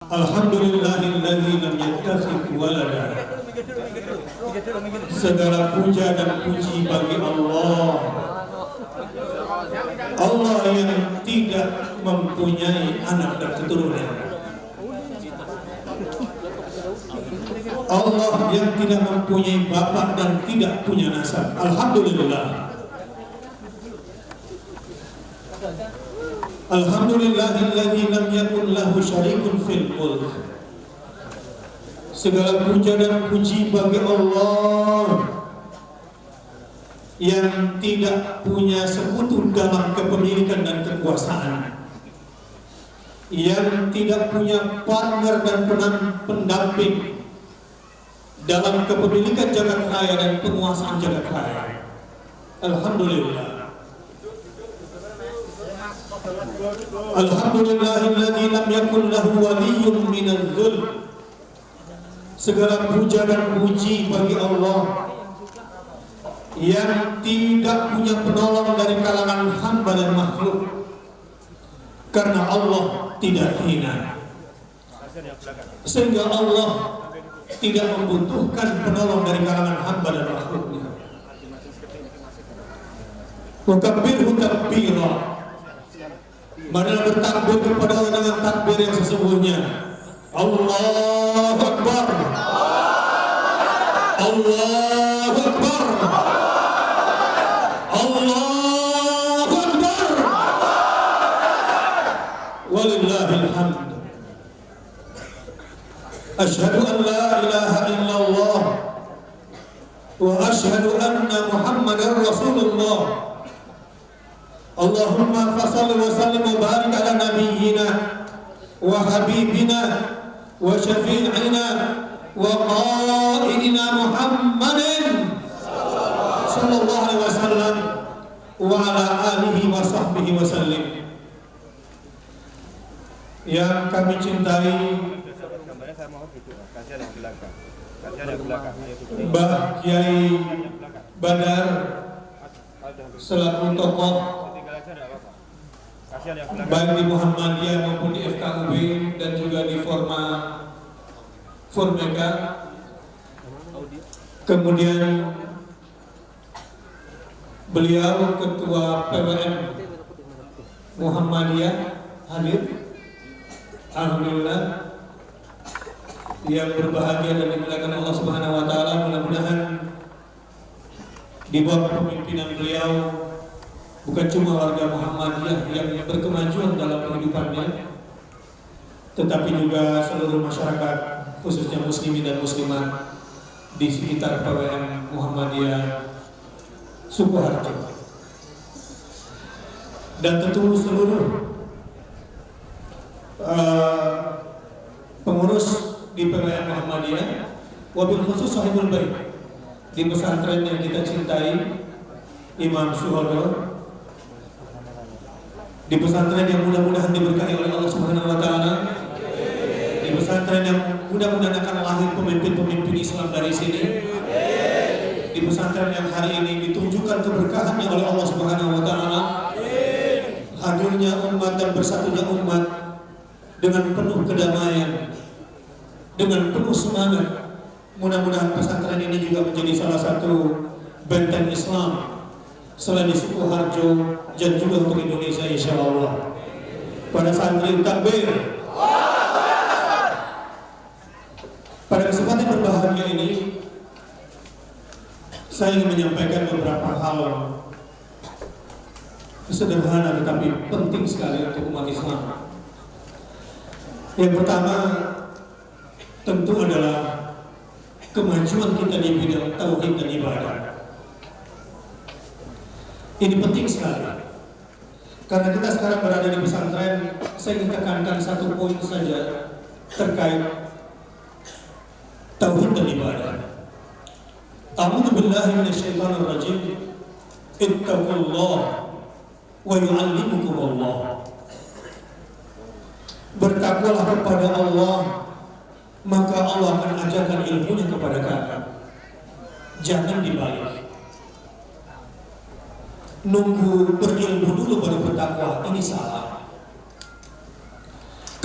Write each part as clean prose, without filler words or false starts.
Alhamdulillahilladzi lam yattakhidh walada. Segala puja dan puji bagi Allah. Allah yang tidak mempunyai anak dan keturunan. Allah yang tidak mempunyai bapak dan tidak punya nasab. Alhamdulillah. Alhamdulillahilladzi lam yakun lahu syarikun fil mulk. Segala puja dan puji bagi Allah yang tidak punya sekutu dalam kepemilikan dan kekuasaan, yang tidak punya partner dan pendamping dalam kepemilikan jagat raya dan penguasaan jagat raya. Alhamdulillah. Alhamdulillahilladzi lam yakun lahu waliyyun minadh dhulm. Segala puja dan puji bagi Allah yang tidak punya penolong dari kalangan hamba dan makhluk, karena Allah tidak hina, sehingga Allah tidak membutuhkan penolong dari kalangan hamba dan makhluknya. Wa kabbirhu takbira. Marilah bertakbir kepada Allah dengan takbir yang sesungguhnya. Allahu Akbar. Allahu Akbar. Allahu Akbar. Walillahil hamd. Asyhadu an la ilaha illallah wa asyhadu anna Muhammadar Rasulullah. Allahumma fassalli wa sallim wa barik ala nabiyyina wa habibina wa syafi'ina wa qa'idina Muhammadin sallallahu alaihi wasallam wa ala alihi wa sahbihi wa sallim. Yang kami cintai Mbah Kiai Badar selaku tokoh baik di Muhammadiyah maupun di FKUB dan juga di Formeka. Kemudian beliau ketua PWM Muhammadiyah hadir. Alhamdulillah, yang berbahagia dan dimuliakan Allah Subhanahu wa taala. Mudah-mudahan di bawah kepemimpinan beliau bukan cuma warga Muhammadiyah yang berkemajuan dalam kehidupannya, tetapi juga seluruh masyarakat, khususnya muslimin dan muslimat di sekitar PWM Muhammadiyah Sukoharjo, dan tentu seluruh pengurus di PWM Muhammadiyah, wabil khusus sahibul bait di pesantren yang kita cintai, Imam Syuhada, di pesantren yang mudah-mudahan diberkahi oleh Allah Subhanahu wa taala, di pesantren yang mudah-mudahan akan lahir pemimpin-pemimpin Islam dari sini, di pesantren yang hari ini ditunjukkan keberkahannya oleh Allah Subhanahu wa taala, hadirnya umat dan bersatunya umat dengan penuh kedamaian, dengan penuh semangat. Mudah-mudahan pesantren ini juga menjadi salah satu benteng Islam selain di Sukoharjo dan juga untuk Indonesia, insya Allah. Pada santri takbir. Pada kesempatan berbahagia ini, saya ingin menyampaikan beberapa hal sederhana tetapi penting sekali untuk umat Islam. Yang pertama tentu adalah kemajuan kita di bidang tauhid dan ibadah. Ini penting sekali, karena kita sekarang berada di pesantren. Saya ingin tekankan satu poin saja terkait tauhid dan ibadah. A'udzu billahi minasyaitonir rajim. Ittaqullah wa yu'allimukumullah. Bertakwalah kepada Allah, maka Allah akan ajarkan ilmunya kepada kamu. Jangan dibalik. Nunggu berilmu dulu baru bertakwa, ini salah.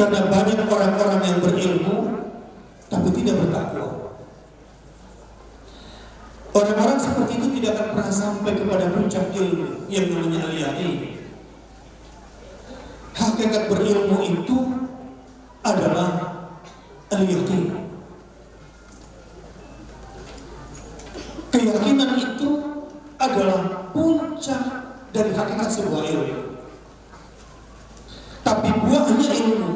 Karena banyak orang-orang yang berilmu tapi tidak bertakwa. Orang-orang seperti itu tidak akan pernah sampai kepada puncak ilmu yang namanya al-yaqin. Hakikat berilmu itu adalah al-yaqin. Keyakinan itu adalah puncak dari hakikat sebuah ilmu. Tapi buahnya ilmu,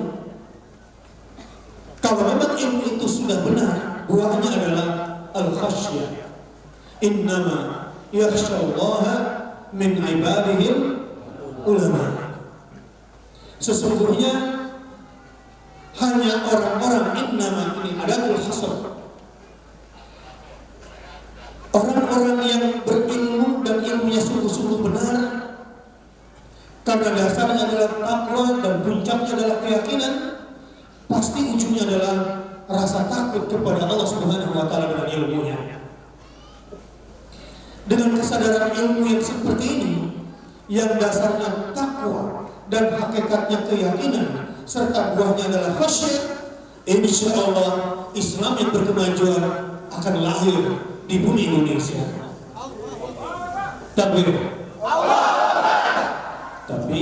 kalau memang ilmu itu sudah benar, buahnya adalah al-khasyah. Innama yakhsyallaha min ibadihil ulama. Sesungguhnya hanya orang-orang, innama ini adatul hasr, orang-orang yang berilmu dan ilmunya sungguh-sungguh benar, karena dasarnya adalah takwa dan puncaknya adalah keyakinan, pasti ujungnya adalah rasa takut kepada Allah Subhanahu wa taala dengan ilmunya. Dengan kesadaran ilmu yang seperti ini, yang dasarnya takwa dan hakikatnya keyakinan serta buahnya adalah khasyah, insya Allah Islam yang berkemajuan akan lahir di bumi Indonesia. Takbir. Tapi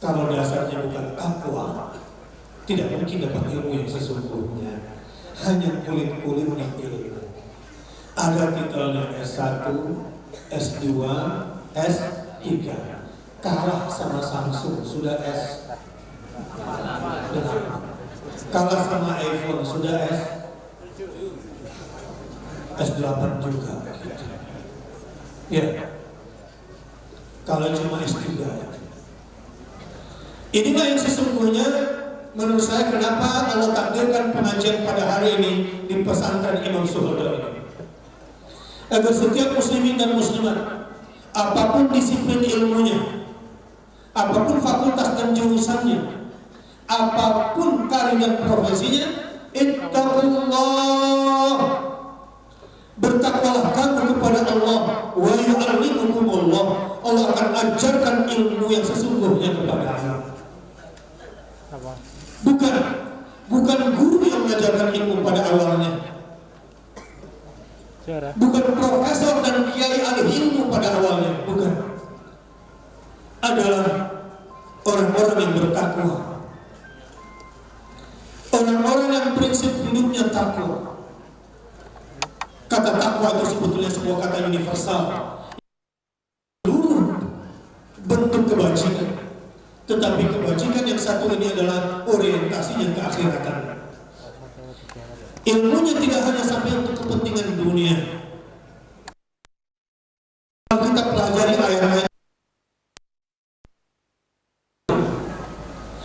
kalau dasarnya bukan takwa, tidak mungkin dapat ilmu yang sesungguhnya. Hanya kulit-kulitnya ilmu. Ada titelnya S1, S2, S3. Kalah sama Samsung sudah S8. Kalah sama iPhone sudah S8 juga. Ya. Kalau cuma S3. Inilah yang sesungguhnya menurut saya kenapa Allah takdirkan pengajian pada hari ini di pesantren Imam Suhodo ini. Agar setiap muslimin dan muslimat, apapun disiplin ilmunya, apapun fakultas dan jurusannya, apapun karir dan profesinya, ittaqullah, bertakwalah kamu kepada Allah, wa yu'allimukumullah, Allah akan ajarkan ilmu yang sesungguhnya kepada anda. Bukan guru yang mengajarkan ilmu pada awalnya, bukan profesor dan kiai ahli ilmu pada awalnya, bukan. Adalah orang-orang yang bertakwa, orang-orang yang prinsip hidupnya takwa. Kata takwa itu sebetulnya sebuah kata universal, seluruh bentuk kebajikan. Tetapi kebajikan yang satu ini adalah orientasinya ke akhiratan. Ilmunya tidak hanya sampai untuk kepentingan dunia. Kalau kita pelajari ayat-ayat,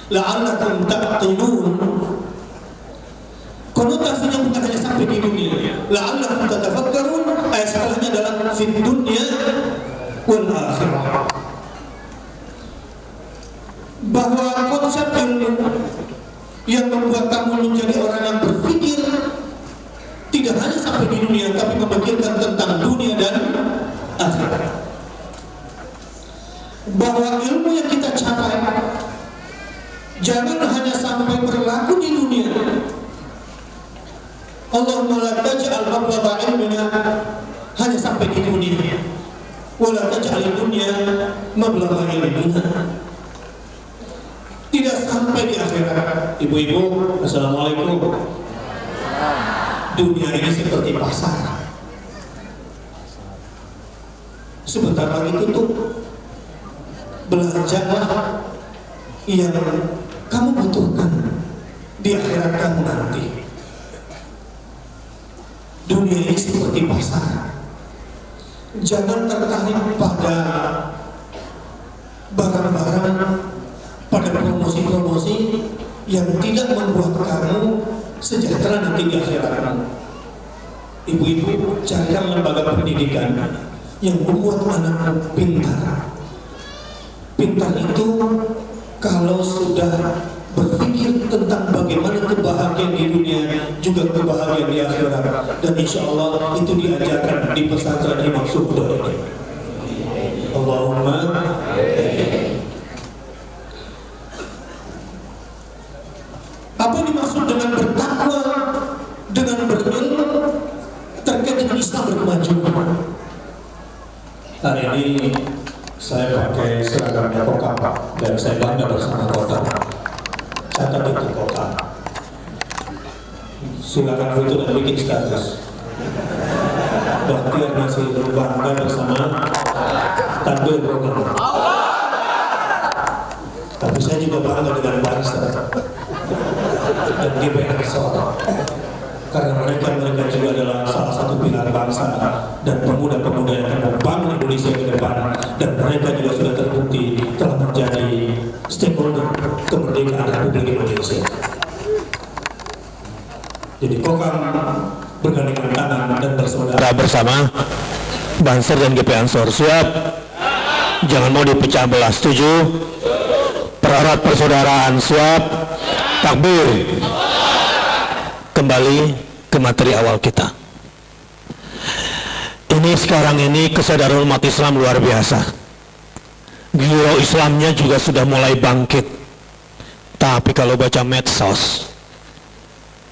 la'allakum taqilun, konotasinya bukan hanya sampai di dunia. La'allakum tatafakkarun, ayat setelahnya adalah fid dunya wal akhirah. Bahwa konsep ilmu yang membuat kamu menjadi orang yang berpikir tidak hanya sampai di dunia, tapi memikirkan tentang dunia dan akhirat. Bahwa ilmu yang kita capai jangan hanya sampai berlaku di dunia. Allahumma la taj'al mablagha ilmina hanya sampai di dunia, wa la taj'al dunya mablagha ilmina, tidak sampai di akhirat. Ibu-ibu, assalamualaikum. Dunia ini seperti pasar, sebentar lagi tutup. Belanjalah yang kamu butuhkan di akhirat kamu nanti. Dunia ini seperti pasar. Jangan tertarik pada barang-barang, pada promosi-promosi yang tidak membuat kamu sejahtera nanti di akhirat. Ibu-ibu, carikan lembaga pendidikan yang membuat anakmu pintar. Pintar itu kalau sudah berpikir tentang bagaimana kebahagiaan di dunia juga kebahagiaan di akhirat, dan insya Allah itu diajarkan di pesantren Imam Suhodo ini. Allahumma. termasuk dengan bertakwa, dengan berilmu terkait dengan Islam berkemajuan. Hari ini saya pakai seragamnya Kokam dan saya bangga bersama Kokam. Catat itu Kokam. Silakan foto dan bikin status. Bahtiar masih berbangga bersama Tandur Kokam. Tapi saya juga bangga dengan bangsa dan GBN Ansor, karena mereka juga adalah salah satu pilar bangsa dan pemuda-pemuda yang akan membangun Indonesia ke depan, dan mereka juga sudah terbukti telah menjadi stakeholder kemerdekaan Republik Indonesia. Jadi Kokam bergandengan tangan dan bersaudara bersama Banser dan GP Ansor. Siap? Jangan mau dipecah belah. Setuju? Pererat persaudaraan. Siap? Takbir. Kembali ke materi awal kita. Ini sekarang ini kesadaran umat Islam luar biasa. Giro Islamnya juga sudah mulai bangkit. Tapi kalau baca medsos,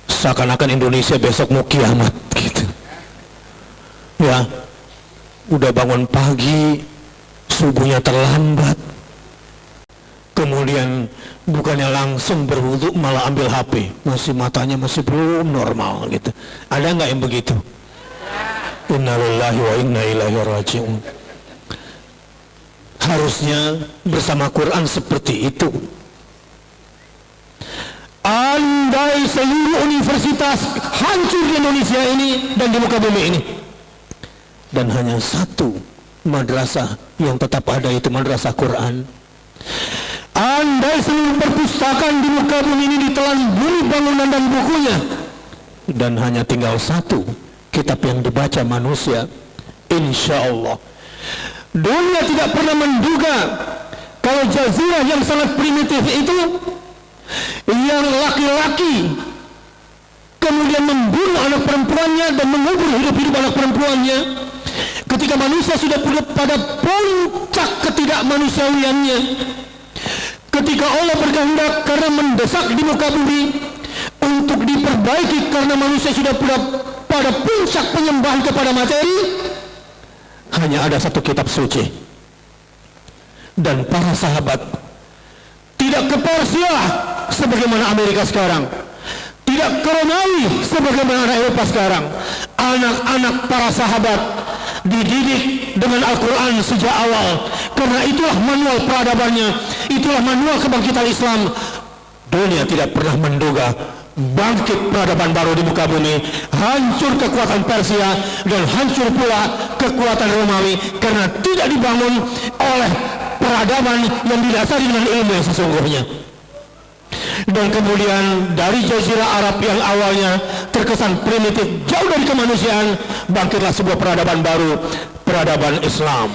seakan-akan Indonesia besok mau kiamat gitu. Ya, udah bangun pagi, subuhnya terlambat, kemudian bukannya langsung berwudu malah ambil HP, matanya masih belum normal gitu. Ada nggak yang begitu? Innalillahi wa inna ilaihi raji'un. Harusnya bersama Quran seperti itu. Andai seluruh universitas hancur di Indonesia ini dan di muka bumi ini, dan hanya satu madrasah yang tetap ada, itu madrasah Quran. Andai seluruh perpustakaan di muka bumi ini ditelan bumi bangunan dan bukunya, dan hanya tinggal satu kitab yang dibaca manusia, insya Allah dunia tidak pernah menduga kalau jazirah yang sangat primitif itu, yang laki-laki kemudian membunuh anak perempuannya dan mengubur hidup-hidup anak perempuannya, ketika manusia sudah pada puncak ketidakmanusiawiannya, ketika Allah berkehendak karena mendesak di muka bumi untuk diperbaiki karena manusia sudah pada puncak penyembahan kepada materi, hanya ada satu kitab suci. Dan para sahabat tidak ke Persia sebagaimana Amerika sekarang, tidak ke Romawi sebagaimana Eropa sekarang. Anak-anak para sahabat dididik dengan Al-Quran sejak awal, karena itulah manual peradabannya, itulah manual kebangkitan Islam. Dunia tidak pernah menduga bangkit peradaban baru di muka bumi, hancur kekuatan Persia dan hancur pula kekuatan Romawi, karena tidak dibangun oleh peradaban yang didasari dengan ilmu yang sesungguhnya. Dan kemudian dari jazirah Arab yang awalnya terkesan primitif, jauh dari kemanusiaan, bangkitlah sebuah peradaban baru, peradaban Islam.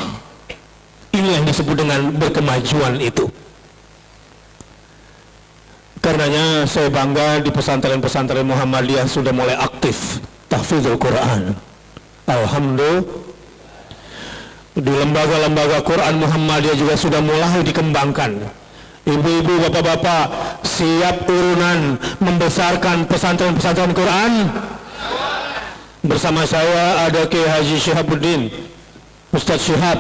Inilah yang disebut dengan berkemajuan itu. Karenanya saya bangga di pesantren-pesantren Muhammadiyah sudah mulai aktif tahfidzul Quran. Alhamdulillah. Di lembaga-lembaga Quran Muhammadiyah juga sudah mulai dikembangkan. Ibu-ibu, bapak-bapak, siap urunan membesarkan pesantren-pesantren Quran? Bersama saya ada Kiai Haji Syihabuddin, Ustadz Syihab,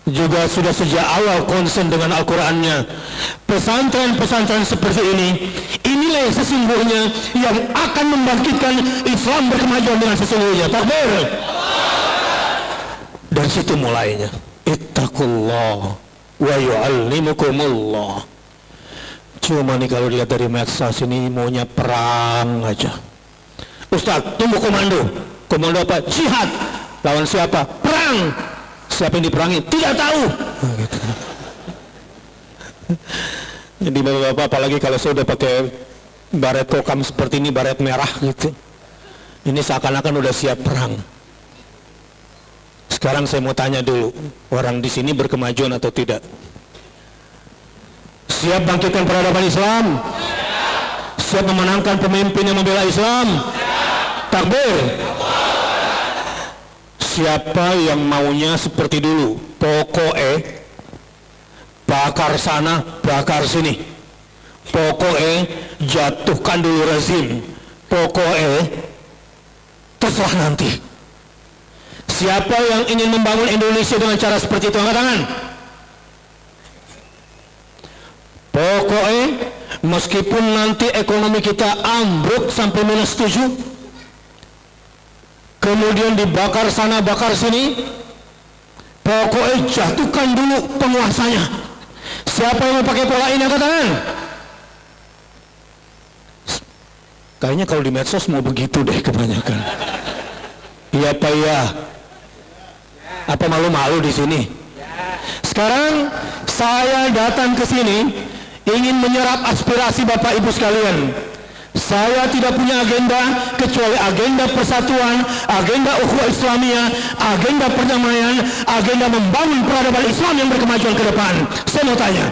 juga sudah sejak awal konsen dengan Al-Qurannya. Pesantren-pesantren seperti ini, inilah yang sesungguhnya yang akan membangkitkan Islam berkemajuan dengan sesungguhnya. Takbir. Dari situ mulainya. Ittaqullah wa yu'allimukumullah. Cuma nih kalau dilihat dari medsos ini maunya perang aja. Ustaz, tunggu komando. Komando apa? Jihad. Lawan siapa? Perang. Siapa yang diperangi? Tidak tahu. Gitu. Jadi bapak-bapak, apalagi kalau saya udah pakai baret kokam seperti ini, baret merah gitu, ini seakan-akan udah siap perang. Sekarang saya mau tanya dulu, orang di sini berkemajuan atau tidak? Siap bangkitkan peradaban Islam? Siap memenangkan pemimpin yang membela Islam? Takbir. Siapa yang maunya seperti dulu? Pokoknya bakar sana, bakar sini, Pokoknya jatuhkan dulu rezim. Pokoknya terserah nanti. Siapa yang ingin membangun Indonesia dengan cara seperti itu, angkat tangan. Pokoknya meskipun nanti ekonomi kita ambruk sampai -7, kemudian dibakar sana bakar sini, pokoknya jatuhkan dulu penguasanya. Siapa yang mau pakai pola ini, angkat tangan. Kayaknya kalau di medsos mau begitu deh kebanyakan. Iya Pak ya. Apa malu-malu di sini? Sekarang saya datang ke sini ingin menyerap aspirasi Bapak Ibu sekalian. Saya tidak punya agenda kecuali agenda persatuan, agenda ukhuwah Islamiyah, agenda perdamaian, agenda membangun peradaban Islam yang berkemajuan ke depan. Saya mau tanya,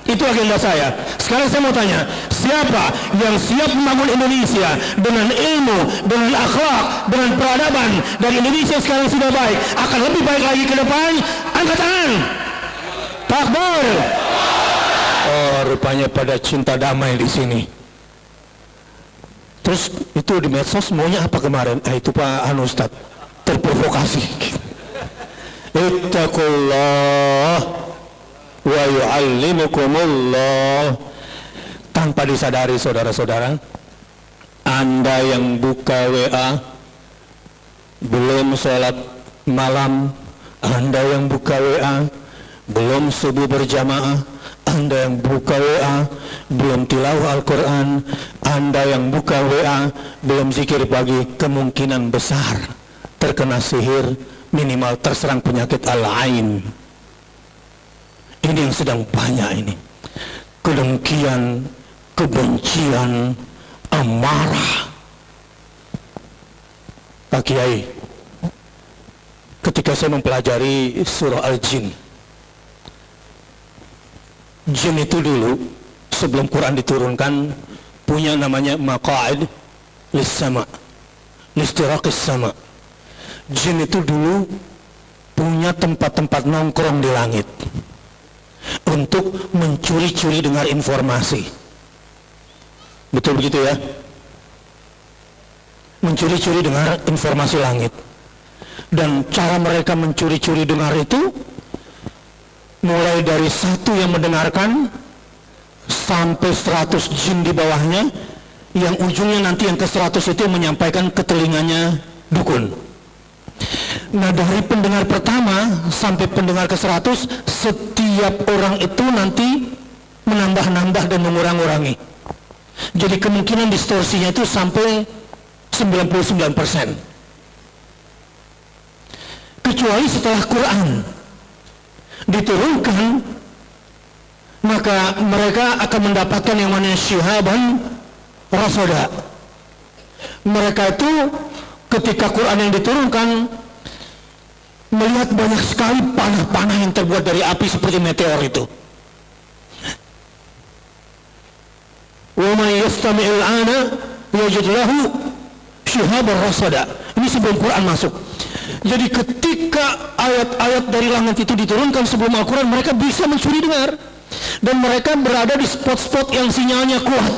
itu agenda saya. Sekarang saya mau tanya, siapa yang siap membangun Indonesia dengan ilmu, dengan akhlak, dengan peradaban, dan Indonesia sekarang sudah baik, akan lebih baik lagi ke depan? Angkat tangan. Takbir. Oh, rupanya pada cinta damai di sini. Terus itu di medsos maunya apa kemarin? Itu Pak Ustadz terprovokasi. Ittaqullah wa yu'allimukumullah. Tanpa disadari saudara-saudara, Anda yang buka WA belum sholat malam, Anda yang buka WA belum subuh berjamaah, Anda yang buka WA belum tilawah Al-Quran, Anda yang buka WA belum zikir pagi, kemungkinan besar terkena sihir, minimal terserang penyakit al-ain. Ini yang sedang banyak ini. Kedengkian, kebencian, amarah. Pak Kiai, ketika saya mempelajari surah Al-Jin, jin itu dulu sebelum Quran diturunkan punya namanya maqa'id lis-sama, listiraqis sama. Jin itu dulu punya tempat-tempat nongkrong di langit untuk mencuri-curi dengar informasi. Betul begitu ya? Mencuri-curi dengar informasi langit. Dan cara mereka mencuri-curi dengar itu mulai dari satu yang mendengarkan sampai 100 jin di bawahnya, yang ujungnya nanti yang ke 100 itu menyampaikan ke telinganya dukun. Nah, dari pendengar pertama sampai pendengar ke 100, setiap orang itu nanti menambah-nambah dan mengurang-urangi. Jadi kemungkinan distorsinya itu sampai 99%. Kecuali setelah Quran diturunkan, maka mereka akan mendapatkan yang namanya syihaban rasada. Mereka itu ketika Quran yang diturunkan melihat banyak sekali panah-panah yang terbuat dari api seperti meteor itu. Wa may yastami'il ana yajid lahu syihaban rasada. Ini sebelum Quran masuk. Jadi ketika ayat-ayat dari langit itu diturunkan sebelum Al-Quran, mereka bisa mencuri dengar. Dan mereka berada di spot-spot yang sinyalnya kuat.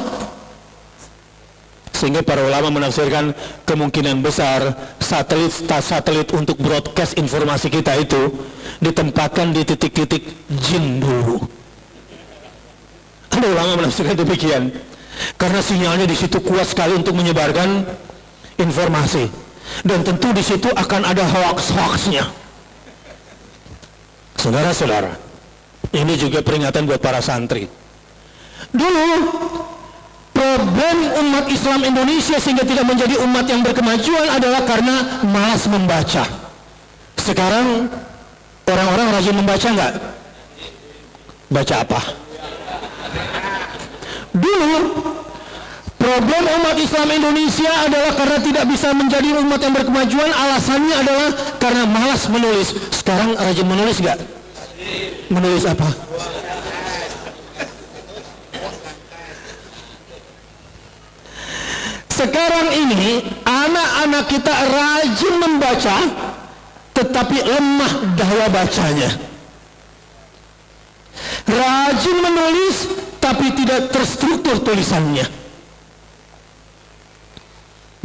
Sehingga para ulama menafsirkan kemungkinan besar satelit untuk broadcast informasi kita itu ditempatkan di titik-titik jin dulu. Ada ulama menafsirkan demikian. Karena sinyalnya di situ kuat sekali untuk menyebarkan informasi. Dan tentu di situ akan ada hoax-hoaxnya. Saudara-saudara, ini juga peringatan buat para santri. Dulu problem umat Islam Indonesia sehingga tidak menjadi umat yang berkemajuan adalah karena malas membaca. Sekarang orang-orang rajin membaca nggak? Baca apa? Dulu problem umat Islam Indonesia adalah karena tidak bisa menjadi umat yang berkemajuan, alasannya adalah karena malas menulis. Sekarang rajin menulis nggak? Menulis apa? Sekarang ini anak-anak kita rajin membaca, tetapi lemah daya bacanya. Rajin menulis, tapi tidak terstruktur tulisannya.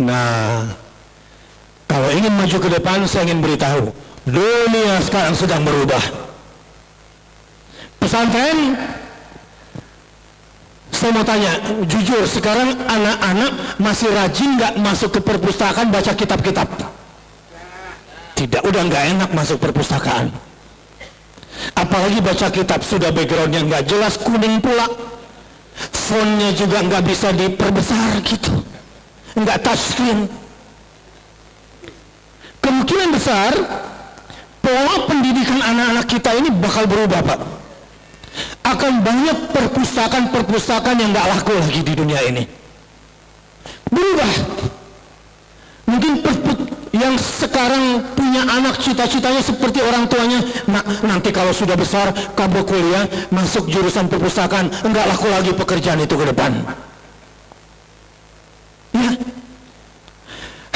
Nah, kalau ingin maju ke depan, saya ingin beritahu, dunia sekarang sedang berubah. Pesantren, saya mau tanya, jujur, sekarang anak-anak masih rajin nggak masuk ke perpustakaan baca kitab-kitab? Tidak, udah nggak enak masuk perpustakaan. Apalagi baca kitab, sudah backgroundnya nggak jelas, kuning pula. Fontnya juga nggak bisa diperbesar gitu, nggak touchscreen. Kemungkinan besar pola pendidikan anak-anak kita ini bakal berubah, Pak. Akan banyak perpustakaan-perpustakaan yang nggak laku lagi di dunia ini. Berubah. Mungkin yang sekarang punya anak cita-citanya seperti orang tuanya, nah, nanti kalau sudah besar kamu kuliah masuk jurusan perpustakaan, nggak laku lagi pekerjaan itu ke depan. Ya.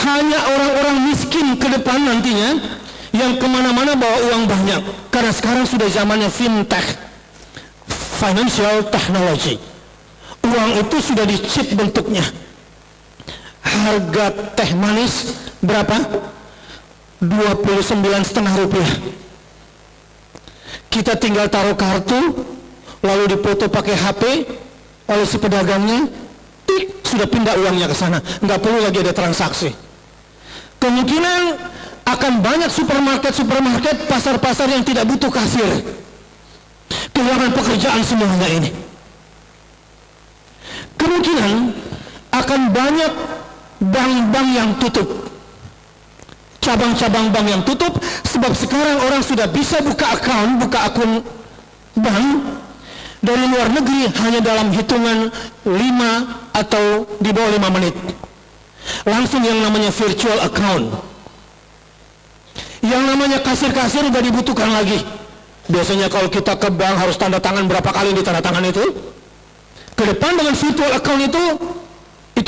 Hanya orang-orang miskin ke depan nantinya yang kemana-mana bawa uang banyak, karena sekarang sudah zamannya fintech, financial technology. Uang itu sudah di-chip bentuknya. Harga teh manis berapa? 29,5 rupiah. Kita tinggal taruh kartu, lalu dipoto pakai HP oleh si pedagangnya, tik, sudah pindah uangnya ke sana, nggak perlu lagi ada transaksi. Kemungkinan akan banyak supermarket, pasar-pasar yang tidak butuh kasir, kehilangan pekerjaan semuanya ini. Kemungkinan akan banyak bank-bank yang tutup, cabang-cabang bank yang tutup, sebab sekarang orang sudah bisa buka akun bank dari luar negeri hanya dalam hitungan 5 atau di bawah 5 menit. Langsung yang namanya virtual account. Yang namanya kasir-kasir udah dibutuhkan lagi. Biasanya kalau kita ke bank harus tanda tangan, berapa kali ditanda tangan itu? Ke depan dengan virtual account itu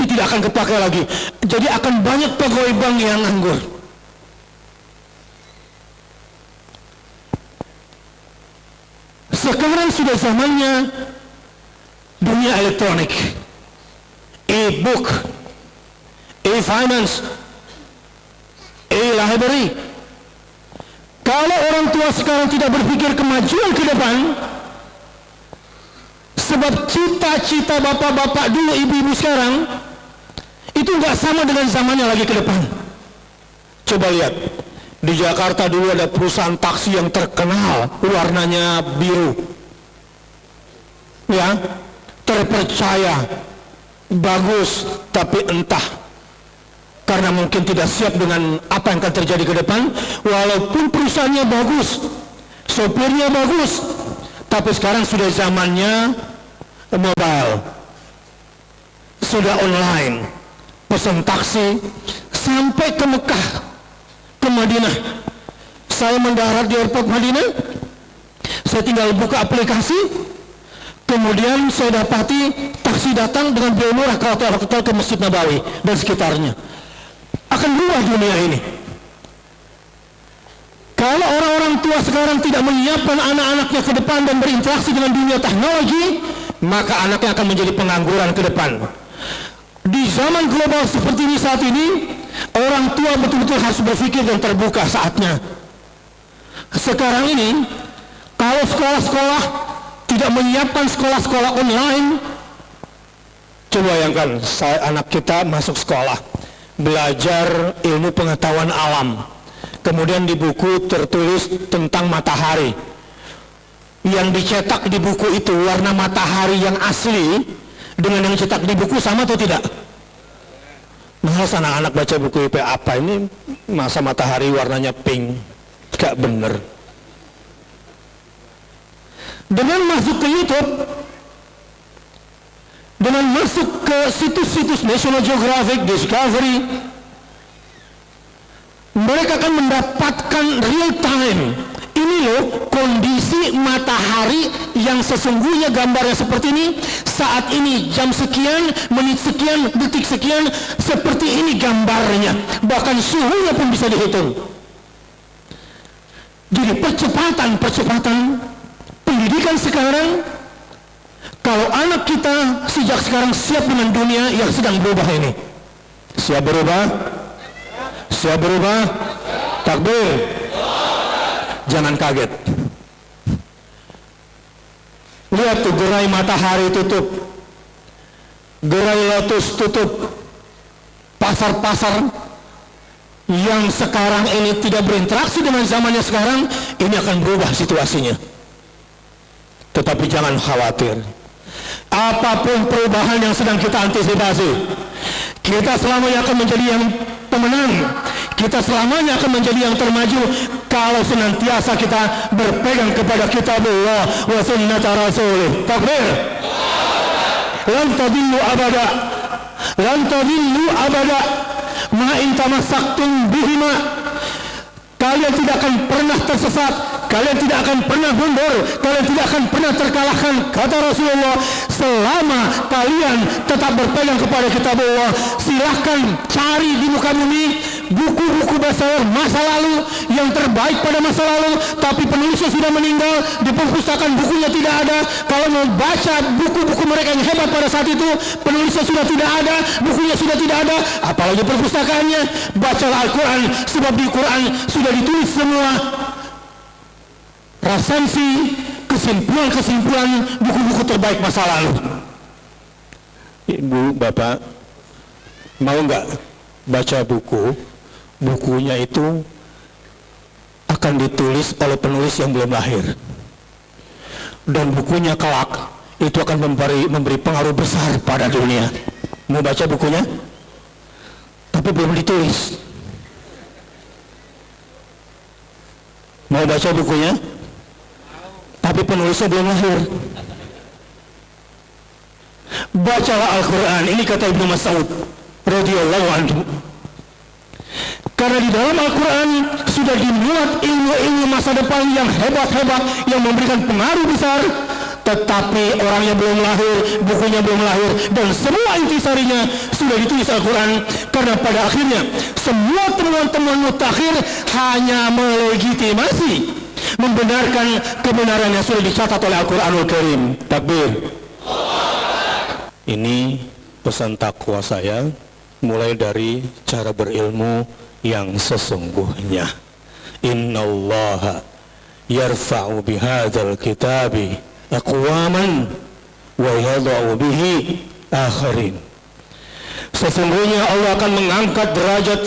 tidak akan kepakai lagi. Jadi akan banyak pegawai bank yang nganggur. Sekarang sudah zamannya dunia elektronik, e-book, e-finance, e-library. Kalau orang tua sekarang tidak berpikir kemajuan ke depan, sebab cita-cita bapak-bapak dulu, ibu-ibu sekarang, itu nggak sama dengan zamannya lagi ke depan. Coba lihat, di Jakarta dulu ada perusahaan taksi yang terkenal, warnanya biru, ya, terpercaya, bagus, tapi entah karena mungkin tidak siap dengan apa yang akan terjadi ke depan, walaupun perusahaannya bagus, sopirnya bagus, tapi sekarang sudah zamannya mobile, sudah online, pesan taksi sampai ke Mekah, ke Madinah. Saya mendarat di airport Madinah, saya tinggal buka aplikasi, kemudian saya dapati taksi datang dengan biaya murah ke hotel ke Masjid Nabawi dan sekitarnya. Akan berubah dunia ini. Kalau orang-orang tua sekarang tidak menyiapkan anak-anaknya ke depan dan berinteraksi dengan dunia teknologi, maka anaknya akan menjadi pengangguran ke depan. Di zaman global seperti ini saat ini, orang tua betul-betul harus berpikir dan terbuka saatnya. Sekarang ini, kalau sekolah-sekolah tidak menyiapkan sekolah-sekolah online, coba bayangkan, anak kita masuk sekolah, belajar ilmu pengetahuan alam, kemudian di buku tertulis tentang matahari. Yang dicetak di buku itu warna matahari yang asli dengan yang dicetak di buku sama atau tidak? Masa anak-anak baca buku IP apa ini, masa matahari warnanya pink? Gak bener. Dengan masuk ke YouTube, dengan masuk ke situs-situs National Geographic, Discovery, mereka akan mendapatkan real time. Ini loh kondisi matahari yang sesungguhnya gambarnya seperti ini, saat ini jam sekian, menit sekian, detik sekian, seperti ini gambarnya. Bahkan suhunya pun bisa dihitung. Jadi percepatan pendidikan sekarang, kalau anak kita sejak sekarang siap dengan dunia yang sedang berubah ini. Siap berubah? Siap berubah? Takbir. Jangan kaget. Lihat tuh, gerai matahari tutup, gerai lotus tutup, pasar-pasar yang sekarang ini tidak berinteraksi dengan zamannya sekarang, ini akan berubah situasinya. Tetapi jangan khawatir, apapun perubahan yang sedang kita antisipasi, kita selamanya akan menjadi yang pemenang, kita selamanya akan menjadi yang termaju kalau senantiasa kita berpegang kepada kitabullah wa sunnata rasulih. Takbir. Lan tadillu abada, lan tadillu abada ma in tamassaktum bihima. Kalian tidak akan pernah tersesat, kalian tidak akan pernah mundur, kalian tidak akan pernah terkalahkan, kata Rasulullah, selama kalian tetap berpegang kepada kitabullah. Silahkan cari di muka bumi buku-buku besar masa lalu yang terbaik pada masa lalu, tapi penulisnya sudah meninggal, di perpustakaan bukunya tidak ada. Kalau mau baca buku-buku mereka yang hebat pada saat itu, penulisnya sudah tidak ada, bukunya sudah tidak ada, apalagi perpustakaannya. Bacalah Al-Quran, sebab di Quran sudah ditulis semua resensi, kesimpulan-kesimpulan buku-buku terbaik masa lalu. Ibu, Bapak, mau nggak baca buku? Bukunya itu akan ditulis oleh penulis yang belum lahir, dan bukunya kelak itu akan memberi pengaruh besar pada dunia. Mau baca bukunya? Tapi belum ditulis. Mau baca bukunya? Tapi penulisnya belum lahir. Bacalah Al-Quran. Ini kata Ibnu Mas'ud radhiyallahu anhu. Karena di dalam Al-Quran sudah dimuat ilmu-ilmu masa depan yang hebat-hebat, yang memberikan pengaruh besar. Tetapi orangnya belum lahir, bukunya belum lahir, dan semua intisarinya sudah ditulis Al-Quran. Karena pada akhirnya semua temuan-temuan mutakhir hanya melegitimasi, membenarkan kebenaran yang sudah dicatat oleh Al-Quranul Karim. Takbir. Ini pesan takwa saya, mulai dari cara berilmu yang sesungguhnya. Innallaha yarfa'u bihadzal kitabi aqwaman wa yadha'u bihi akharin. Sesungguhnya Allah akan mengangkat derajat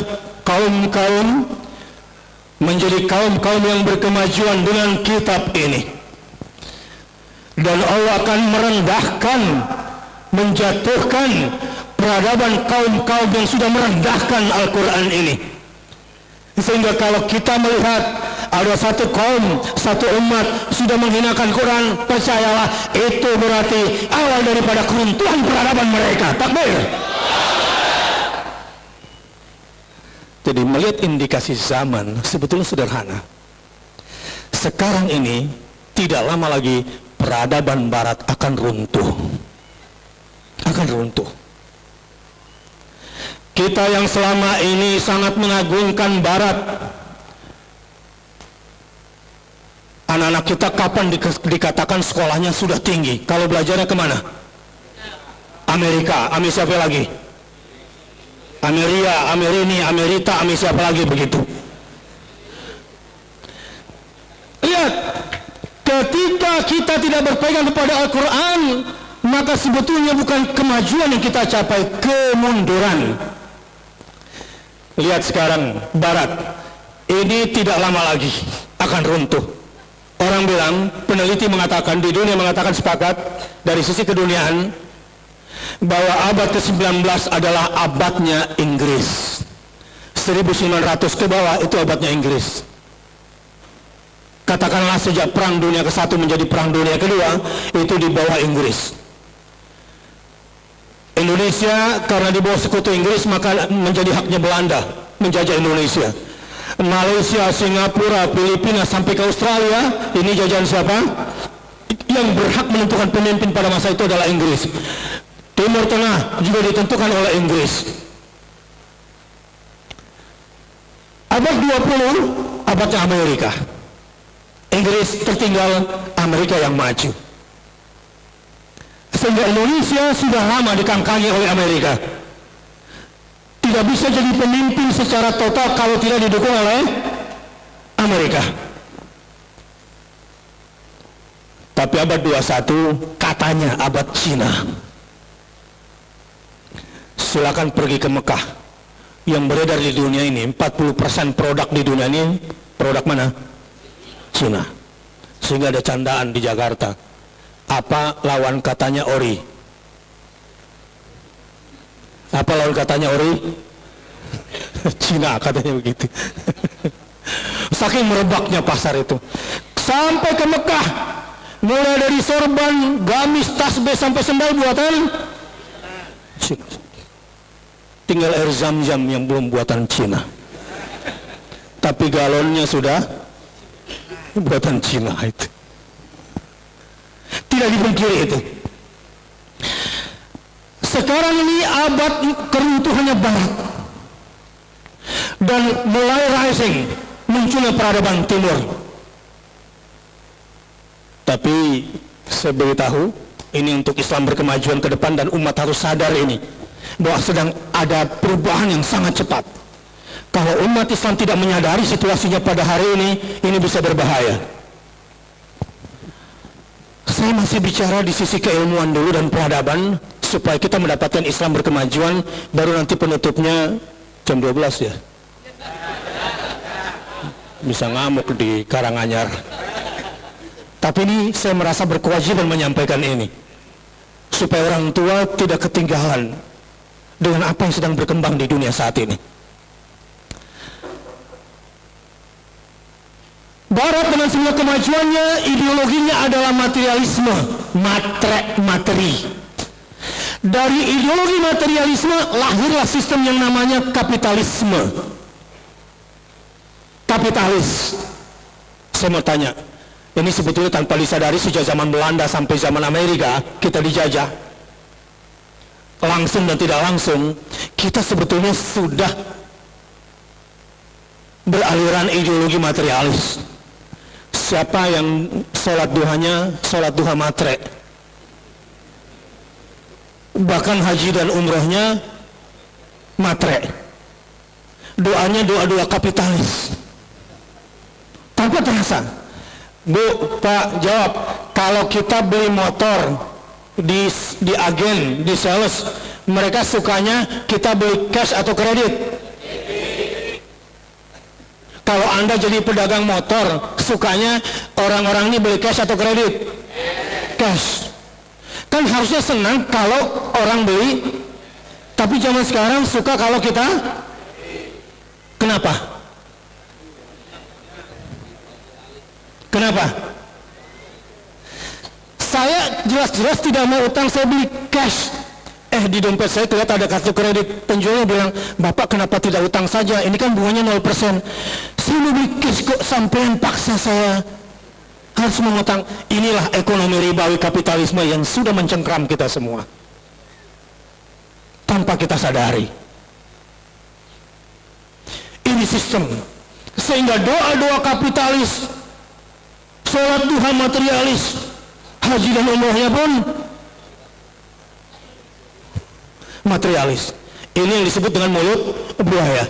kaum-kaum menjadi kaum-kaum yang berkemajuan dengan kitab ini, dan Allah akan merendahkan, menjatuhkan peradaban kaum-kaum yang sudah merendahkan Al-Quran ini. Sehingga kalau kita melihat ada satu kaum, satu umat sudah menghinakan Quran, percayalah itu berarti awal daripada keruntuhan peradaban mereka. Takbir. Jadi melihat indikasi zaman sebetulnya sederhana. Sekarang ini tidak lama lagi peradaban Barat akan runtuh. Akan runtuh. Kita yang selama ini sangat mengagungkan Barat, anak-anak kita kapan dikatakan sekolahnya sudah tinggi? Kalau belajarnya kemana? Amerika, siapa lagi? Ameria, Amerini, Amerita, siapa lagi begitu? Lihat, ketika kita tidak berpegang kepada Al-Quran, maka sebetulnya bukan kemajuan yang kita capai, kemunduran. Lihat sekarang Barat ini tidak lama lagi akan runtuh. Orang bilang, peneliti mengatakan, di dunia mengatakan sepakat dari sisi keduniaan bahwa abad ke-19 adalah abadnya Inggris. 1900 ke bawah itu abadnya Inggris. Katakanlah sejak perang dunia ke-1 menjadi perang dunia kedua, itu di bawah Inggris. Indonesia karena di bawah sekutu Inggris maka menjadi haknya Belanda menjajah Indonesia. Malaysia, Singapura, Filipina sampai ke Australia, ini jajahan siapa? Yang berhak menentukan pemimpin pada masa itu adalah Inggris. Timur Tengah juga ditentukan oleh Inggris. Abad 20 abadnya Amerika. Inggris tertinggal, Amerika yang maju. Sehingga Indonesia sudah lama dikangkangi oleh Amerika. Tidak bisa jadi pemimpin secara total kalau tidak didukung oleh Amerika. Tapi abad 21 katanya abad Cina. Silakan pergi ke Mekah. Yang beredar di dunia ini 40% produk di dunia ini produk mana? Cina. Sehingga ada candaan di Jakarta. Apa lawan katanya ori? Apa lawan katanya ori? Cina katanya begitu. Saking merebaknya pasar itu. Sampai ke Mekah, mulai dari sorban, gamis, tasbih sampai sendal buatan Cina. Tinggal air zam-zam yang belum buatan Cina. Tapi galonnya sudah buatan Cina itu. Tidak dipungkiri itu. Sekarang ini abad keruntuhannya Barat. Dan mulai rising, munculnya peradaban Timur. Tapi saya beritahu, ini untuk Islam berkemajuan ke depan dan umat harus sadar ini, bahwa sedang ada perubahan yang sangat cepat. Kalau umat Islam tidak menyadari situasinya pada hari ini bisa berbahaya. Saya masih bicara di sisi keilmuan dulu dan peradaban, supaya kita mendapatkan Islam berkemajuan, baru nanti penutupnya jam 12 ya. Bisa ngamuk di Karanganyar. Tapi ini saya merasa berkewajiban menyampaikan ini, supaya orang tua tidak ketinggalan dengan apa yang sedang berkembang di dunia saat ini. Barat dengan semua kemajuannya, ideologinya adalah materialisme, materi. Dari ideologi materialisme lahirlah sistem yang namanya kapitalisme. Kapitalis. Saya mau tanya, ini sebetulnya tanpa disadari sejak zaman Belanda sampai zaman Amerika kita dijajah. Langsung dan tidak langsung, kita sebetulnya sudah beraliran ideologi materialis. Siapa yang sholat duhanya, sholat duha matre. Bahkan haji dan umrohnya matre. Doanya doa-doa kapitalis. Tanpa terasa. Bu, Pak, jawab. Kalau kita beli motor di agen, di sales, mereka sukanya kita beli cash atau kredit? Kalau Anda jadi pedagang motor, sukanya orang-orang ini beli cash atau kredit? Cash. Kan harusnya senang kalau orang beli, tapi zaman sekarang suka kalau kita. Kenapa? Kenapa? Saya jelas-jelas tidak mau utang, saya beli cash. Di dompet saya ternyata ada kartu kredit. Penjualnya bilang, Bapak kenapa tidak utang saja? Ini kan bunganya 0%. Saya mau beli cash kok, sampean paksa saya harus mengutang. Inilah ekonomi ribawi kapitalisme yang sudah mencengkram kita semua tanpa kita sadari. Ini sistem sehingga doa-doa kapitalis, sholat duha materialis, haji dan umrohnya pun materialis. Ini yang disebut dengan mulut buaya.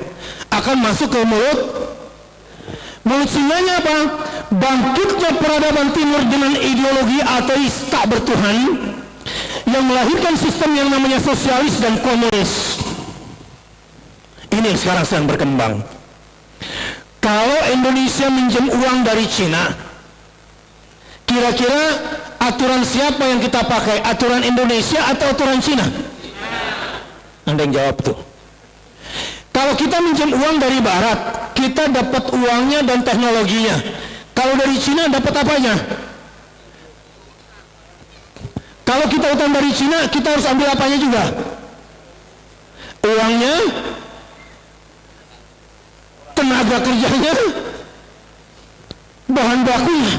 Akan masuk ke mulut singanya apa? Bangkitnya peradaban timur dengan ideologi ateis tak bertuhan yang melahirkan sistem yang namanya sosialis dan komunis. Ini yang sekarang sedang berkembang. Kalau Indonesia minjem uang dari Cina, kira-kira aturan siapa yang kita pakai? Aturan Indonesia atau aturan Cina? Anda yang jawab tuh. Kalau kita minjem uang dari Barat, kita dapat uangnya dan teknologinya. Kalau dari Cina dapat apanya? Kalau kita utang dari Cina, kita harus ambil apanya juga? Uangnya, tenaga kerjanya, bahan bakunya,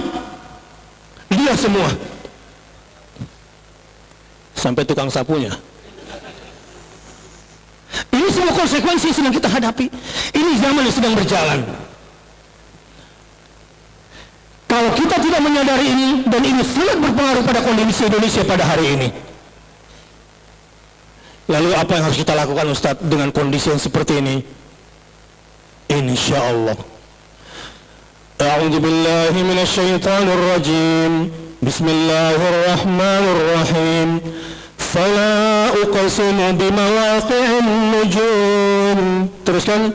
dia semua. Sampai tukang sapunya. Ini semua konsekuensi yang sedang kita hadapi. Ini zaman yang sedang berjalan. Kalau kita tidak menyadari ini, dan ini sangat berpengaruh pada kondisi Indonesia pada hari ini, Lalu apa yang harus kita lakukan Ustadz dengan kondisi yang seperti ini? Insya Allah. A'udzu billahi minasyaitonir rajim. Bismillahirrahmanirrahim. Fala uqsimu bimawaqi'in nujum. Teruskan.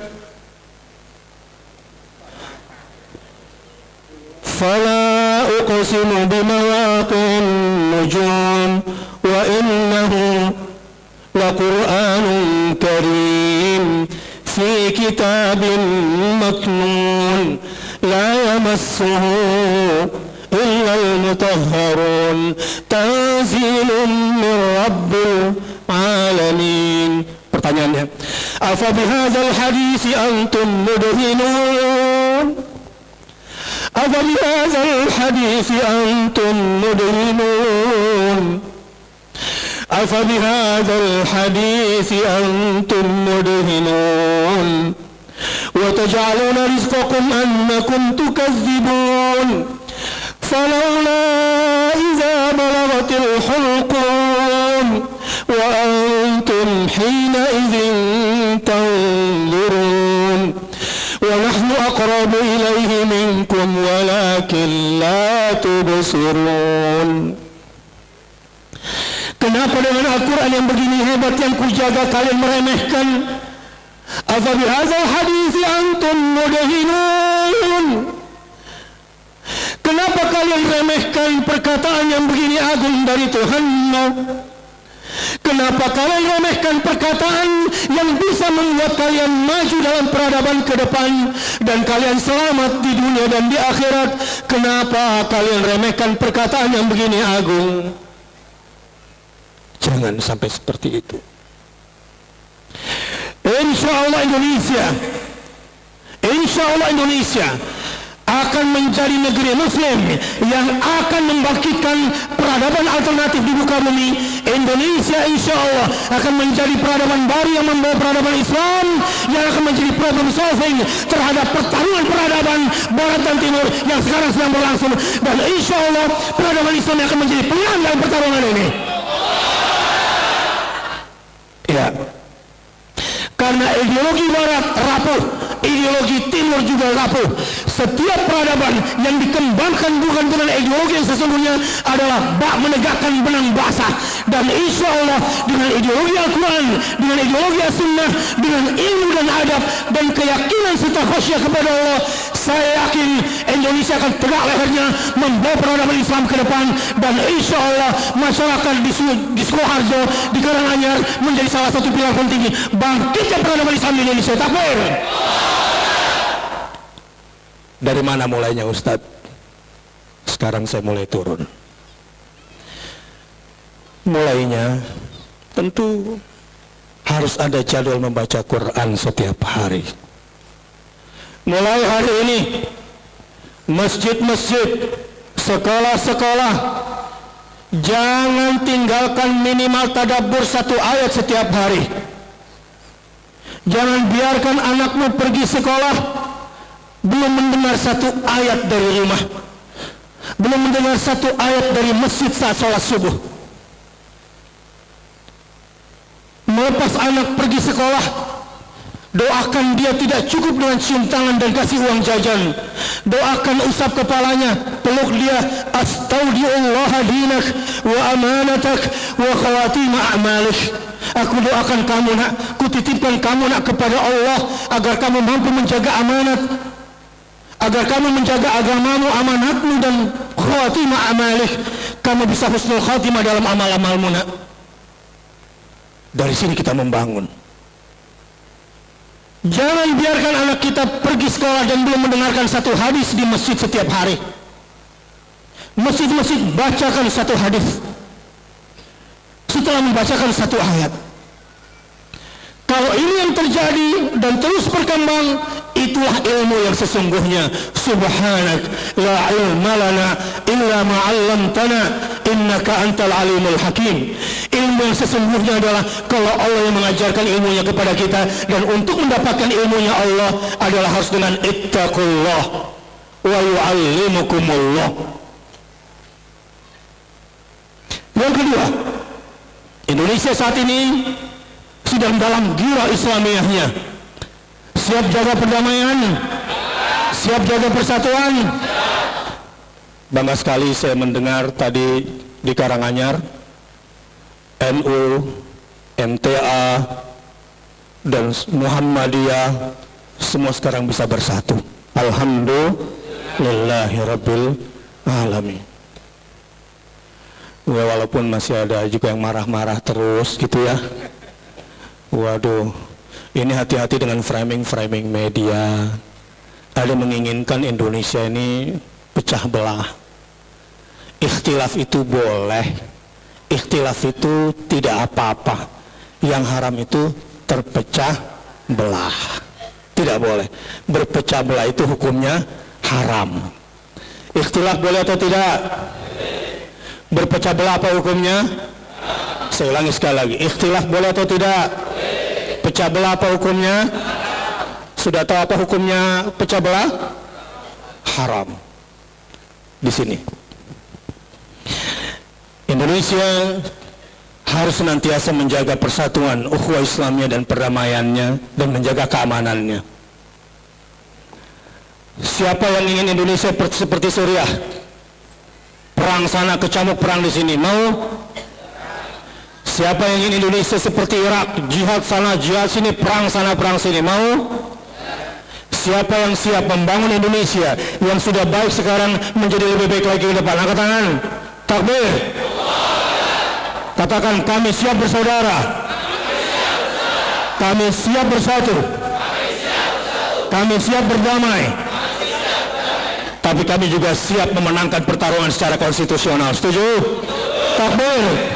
Fala uqsimu bimawaqi'in nujum wa innahu laqur'anun karim fi kitabin maknun la yamassuhu illa al-mutahharun tanzilun min rabbil alamin. Pertanyaannya, afa bihadzal hadisi antum mudhinun? Afa bihadzal hadisi antum mudhinun? Afa bihadzal hadisi antum mudhinun? Wa taj'aluna rizqakum annakum tukazzibun? Falawla idza balaghatil hulqum wa antum hina idzin tanzurun wa nahnu aqrabu ilayhi minkum walakin la tubsirun. Kenapa dengan Al-Quran yang begini hebat yang kujaga kalian meremehkan? Afa bihadzal hadisi antum mudhinun? Kenapa kalian remehkan perkataan yang begini agung dari Tuhanmu? Kenapa kalian remehkan perkataan yang bisa membuat kalian maju dalam peradaban ke depan dan kalian selamat di dunia dan di akhirat? Kenapa kalian remehkan perkataan yang begini agung? Jangan sampai seperti itu. Insya Allah Indonesia akan menjadi negeri Muslim yang akan membangkitkan peradaban alternatif di muka bumi. Indonesia insya Allah akan menjadi peradaban baru yang membawa peradaban Islam yang akan menjadi problem solving terhadap pertarungan peradaban Barat dan Timur yang sekarang sedang berlangsung. Dan insya Allah peradaban Islam yang akan menjadi pemenang dalam pertarungan ini. Ya, karena ideologi Barat rapuh, ideologi Timur juga rapuh. Setiap peradaban yang dikembangkan bukan dengan ideologi yang sesungguhnya adalah menegakkan benang basah. Dan insya Allah dengan ideologi Al-Quran, dengan ideologi As-Sunnah, dengan ilmu dan adab dan keyakinan serta khasyah kepada Allah, saya yakin Indonesia akan tegak lehernya membawa peradaban Islam ke depan. Dan insya Allah masyarakat di Sukoharjo, di Karanganyar menjadi salah satu pilar penting bangkitnya peradaban Islam di Indonesia. Takbir. Dari mana mulainya Ustadz? Sekarang saya mulai turun. Mulainya tentu harus ada jadwal membaca Quran setiap hari. Mulai hari ini masjid-masjid, sekolah-sekolah, jangan tinggalkan minimal tadabbur 1 ayat setiap hari. Jangan biarkan anakmu pergi sekolah belum mendengar 1 ayat dari rumah, belum mendengar 1 ayat dari masjid saat sholat subuh. Melepas anak pergi sekolah, doakan dia tidak cukup dengan cium tangan dan kasih uang jajan. Doakan usap kepalanya, peluk dia. Astaudiullah dinak wa amanatak wa khawatim a'malik. Aku doakan kamu nak, kutitipkan kamu nak kepada Allah agar kamu mampu menjaga amanat, agar kamu menjaga agamamu, amanatmu dan khawatimah amalik. Kamu bisa husnul khatimah dalam amal-amalmu nak. Dari sini kita membangun. Jangan biarkan anak kita pergi sekolah dan belum mendengarkan 1 hadis di masjid setiap hari. Masjid-masjid bacakan 1 hadis setelah membacakan 1 ayat. Kalau ini yang terjadi dan terus berkembang, itulah ilmu yang sesungguhnya. Subhanak la ilma lana illa ma 'allamtana innaka antal alimul hakim. Ilmu yang sesungguhnya adalah kalau Allah yang mengajarkan ilmunya kepada kita, dan untuk mendapatkan ilmunya Allah adalah harus dengan ittaqullah wa yu'allimukumullah. Yang kedua, Indonesia saat ini masih dalam gira Islamiyahnya. Siap jaga perdamaian, siap jaga persatuan. Bangga sekali saya mendengar tadi di Karanganyar, NU, MTA, dan Muhammadiyah semua sekarang bisa bersatu. Alhamdulillahirabbil alamin. Ya, walaupun masih ada juga yang marah-marah terus gitu ya. Waduh, ini hati-hati dengan framing media. Ada menginginkan Indonesia ini pecah belah. Ikhtilaf itu boleh, ikhtilaf itu tidak apa-apa. Yang haram itu terpecah belah. Tidak boleh. Berpecah belah itu hukumnya haram. Ikhtilaf boleh atau tidak? Berpecah belah apa hukumnya? Saya ulangi sekali lagi. Ikhtilaf boleh atau tidak? Pecah belah apa hukumnya? Sudah tahu apa hukumnya pecah belah? Haram. Di sini Indonesia harus senantiasa menjaga persatuan ukhuwah Islamnya dan perdamaiannya dan menjaga keamanannya. Siapa yang ingin Indonesia seperti Suriah? Perang sana kecamuk perang di sini, mau? Siapa yang ingin Indonesia seperti Irak, jihad sana jihad sini, perang sana perang sini, mau? Siapa yang siap membangun Indonesia yang sudah baik sekarang menjadi lebih baik lagi ke depan? Angkat tangan. Takbir. Katakan, kami siap bersaudara, kami siap bersatu, kami siap berdamai, tapi kami juga siap memenangkan pertarungan secara konstitusional. Setuju? Takbir.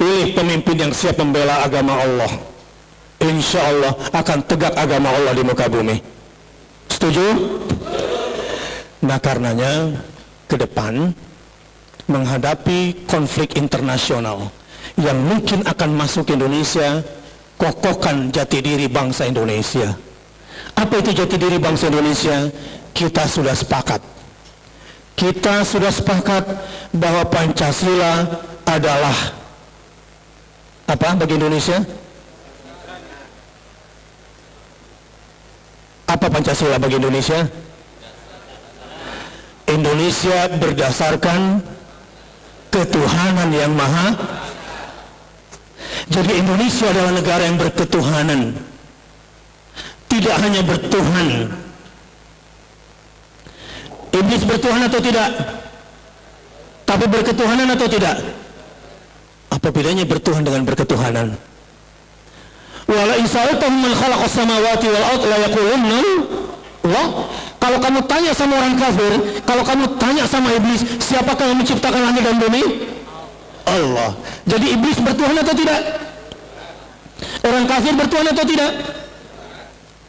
Pilih pemimpin yang siap membela agama Allah. Insya Allah akan tegak agama Allah di muka bumi. Setuju? Nah, karenanya ke depan menghadapi konflik internasional yang mungkin akan masuk ke Indonesia, kokohkan jati diri bangsa Indonesia. Apa itu jati diri bangsa Indonesia? Kita sudah sepakat bahwa Pancasila adalah apa bagi Indonesia? Apa Pancasila bagi Indonesia? Indonesia berdasarkan ketuhanan yang maha. Jadi Indonesia adalah negara yang berketuhanan, tidak hanya bertuhan. Iblis bertuhan atau tidak? Tapi berketuhanan atau tidak? Apa bedanya bertuhan dengan berketuhanan? Wala in sa'altahum man khalaqas samawati wal ardh la yaqulunna Allah. Kalau kamu tanya sama orang kafir, kalau kamu tanya sama iblis, siapakah yang menciptakan langit dan bumi? Allah. Jadi iblis bertuhan atau tidak? Orang kafir bertuhan atau tidak?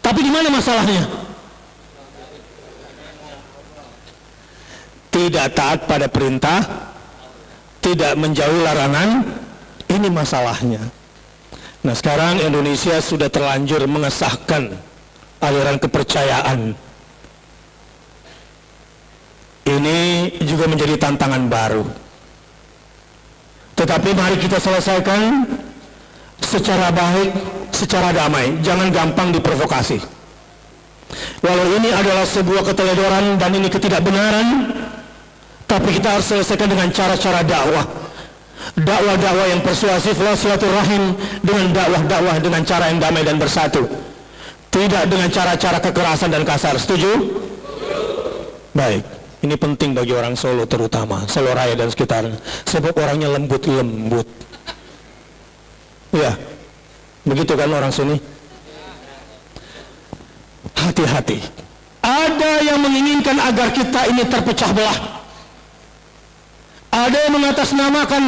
Tapi di mana masalahnya? Tidak taat pada perintah, tidak menjauhi larangan, ini masalahnya. Nah, sekarang Indonesia sudah terlanjur mengesahkan aliran kepercayaan. Ini juga menjadi tantangan baru. Tetapi mari kita selesaikan secara baik, secara damai. Jangan gampang diprovokasi. Walau ini adalah sebuah keteledoran dan ini ketidakbenaran, tapi kita harus selesaikan dengan cara-cara dakwah. Dakwah-dakwah yang persuasif, silaturahim, dengan dakwah-dakwah dengan cara yang damai dan bersatu. Tidak dengan cara-cara kekerasan dan kasar. Setuju? Baik. Ini penting bagi orang Solo, terutama Solo Raya dan sekitarnya, sebab orangnya lembut-lembut. Ya, begitu kan orang sini. Hati-hati. Ada yang menginginkan agar kita ini terpecah belah. Ada yang mengatasnamakan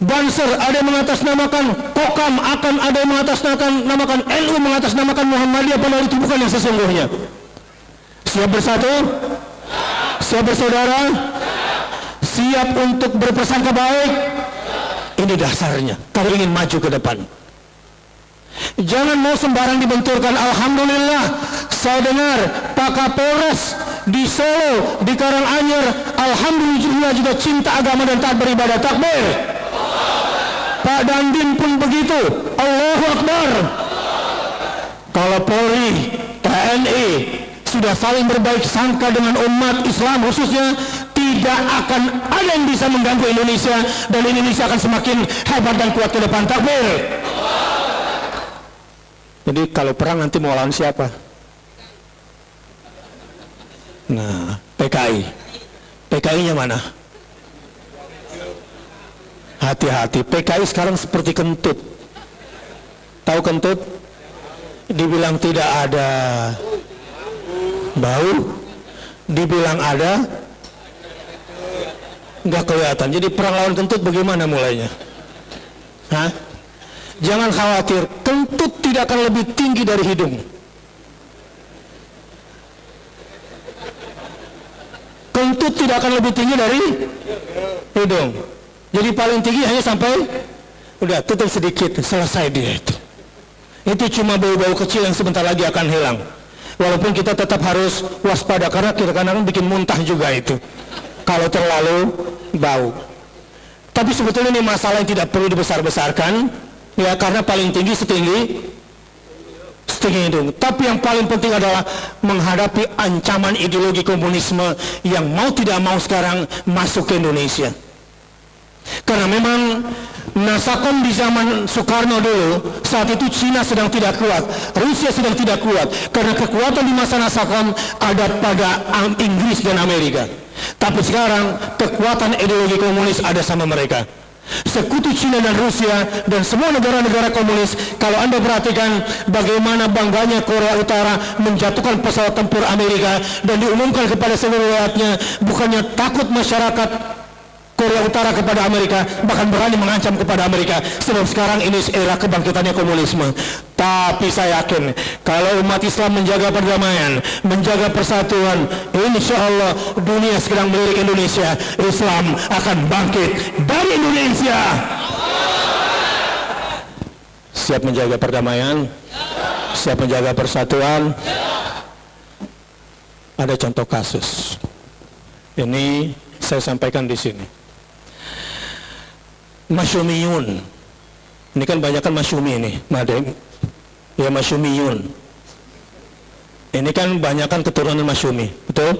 Banser, ada yang mengatasnamakan Kokam, akan ada yang mengatasnamakan NU, mengatasnamakan Muhammadiyah, padahal itu bukan yang sesungguhnya. Siap bersatu? Siap bersaudara? Siap untuk berprasangka baik? Ini dasarnya kalau ingin maju ke depan. Jangan mau sembarang dibenturkan. Alhamdulillah, saya dengar Pak Kapolres di Solo, di Karanganyar, alhamdulillah juga cinta agama dan taat beribadah. Takbir. Pak Dandim pun begitu. Allahu Akbar. Kalau Polri, TNI sudah saling berbaik sangka dengan umat Islam khususnya, tidak akan ada yang bisa mengganggu Indonesia, dan Indonesia akan semakin hebat dan kuat ke depan. Takbir. Jadi kalau perang nanti mau lawan siapa? Nah, PKI. PKI-nya mana? Hati-hati, PKI sekarang seperti kentut. Tahu kentut? Dibilang tidak ada bau, dibilang ada, nggak kelihatan. Jadi perang lawan kentut bagaimana mulainya? Hah? Jangan khawatir, kentut tidak akan lebih tinggi dari hidung. Kentut tidak akan lebih tinggi dari hidung. Jadi paling tinggi hanya sampai, udah tutup sedikit, selesai dia itu. Itu cuma bau-bau kecil yang sebentar lagi akan hilang. Walaupun kita tetap harus waspada, karena kadang-kadang bikin muntah juga itu kalau terlalu bau. Tapi sebetulnya ini masalah yang tidak perlu dibesar-besarkan, ya, karena paling tinggi setinggi hidung. Tapi yang paling penting adalah menghadapi ancaman ideologi komunisme yang mau tidak mau sekarang masuk ke Indonesia. Karena memang Nasakom di zaman Soekarno dulu, saat itu Cina sedang tidak kuat, Rusia sedang tidak kuat, karena kekuatan di masa Nasakom ada pada Inggris dan Amerika. Tapi sekarang kekuatan ideologi komunis ada sama mereka. Sekutu Cina dan Rusia dan semua negara-negara komunis. Kalau Anda perhatikan bagaimana bangganya Korea Utara menjatuhkan pesawat tempur Amerika dan diumumkan kepada seluruh rakyatnya, bukannya takut masyarakat Korea Utara kepada Amerika, bahkan berani mengancam kepada Amerika, sebab sekarang ini era kebangkitannya komunisme. Tapi saya yakin kalau umat Islam menjaga perdamaian, menjaga persatuan, insya Allah dunia sedang melirik Indonesia, Islam akan bangkit dari Indonesia. Siap menjaga perdamaian, siap menjaga persatuan. Ada contoh kasus ini saya sampaikan di sini. Masyumiyun, ini kan banyak kan masyumi ini, Madem, ya masyumiyun. Ini kan banyak kan keturunan masyumi, betul?